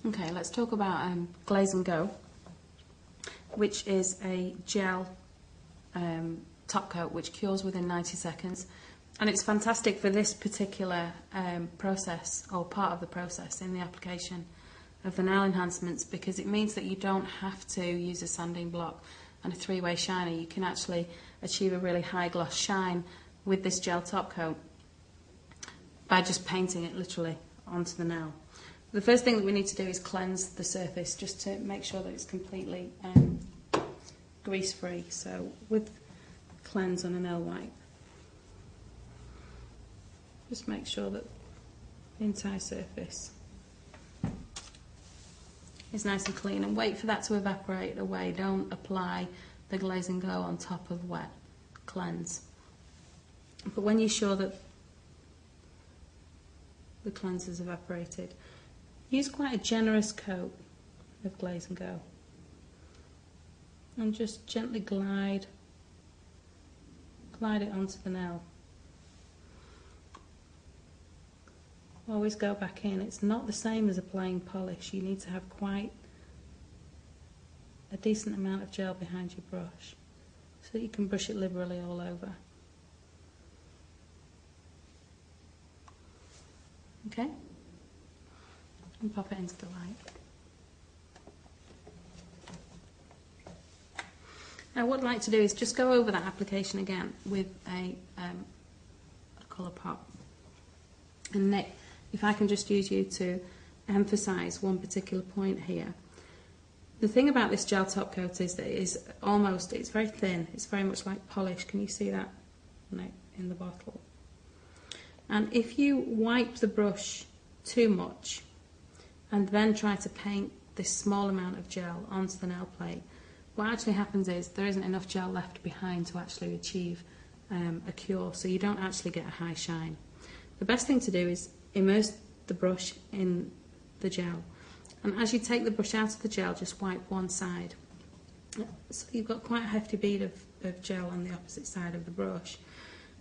Okay, let's talk about Glaze and Go, which is a gel top coat which cures within 90 seconds. And it's fantastic for this particular process, or part of the process in the application of the nail enhancements, because it means that you don't have to use a sanding block and a three-way shiner. You can actually achieve a really high gloss shine with this gel top coat by just painting it literally onto the nail. The first thing that we need to do is cleanse the surface, just to make sure that it's completely grease-free. So with cleanse on a nail wipe, just make sure that the entire surface is nice and clean, and wait for that to evaporate away. Don't apply the Glaze and Go on top of wet. Cleanse. But when you're sure that the cleanse has evaporated, use quite a generous coat of Glaze and Go and just gently glide it onto the nail. Always go back in. It's not the same as applying polish. You need to have quite a decent amount of gel behind your brush so that you can brush it liberally all over. Okay? And pop it into the light. Now what I'd like to do is just go over that application again with a colour pop. And Nick, if I can just use you to emphasise one particular point here. The thing about this gel top coat is that it's very thin. It's very much like polish. Can you see that, Nick, in the bottle? And if you wipe the brush too much and then try to paint this small amount of gel onto the nail plate, what actually happens is there isn't enough gel left behind to actually achieve a cure, so you don't actually get a high shine. The best thing to do is immerse the brush in the gel, and as you take the brush out of the gel, just wipe one side. So you've got quite a hefty bead of gel on the opposite side of the brush,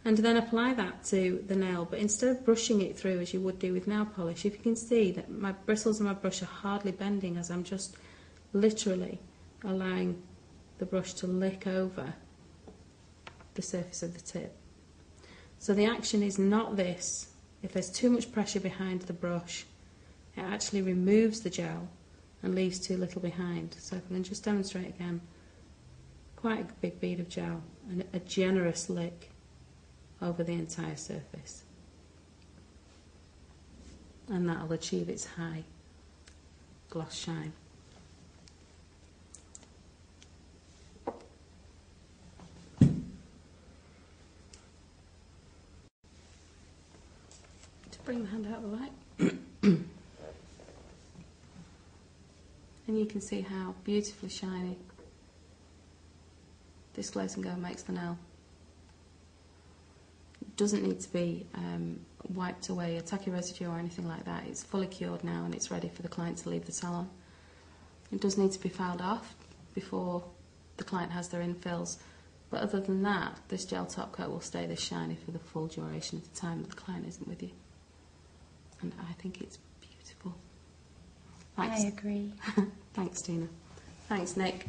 and then apply that to the nail, but instead of brushing it through as you would do with nail polish, if you can see that my bristles of my brush are hardly bending as I'm just literally allowing the brush to lick over the surface of the tip. So the action is not this. If there's too much pressure behind the brush, it actually removes the gel and leaves too little behind. So if I can just demonstrate again, quite a big bead of gel and a generous lick over the entire surface. And that'll achieve its high gloss shine. Bring the hand out of the light. And you can see how beautifully shiny this Glaze and Go makes the nail. It doesn't need to be wiped away, a tacky residue or anything like that. It's fully cured now and it's ready for the client to leave the salon. It does need to be filed off before the client has their infills, but other than that, this gel top coat will stay this shiny for the full duration of the time that the client isn't with you. And I think it's beautiful. Thanks. I agree. Thanks, Tina. Thanks, Nick.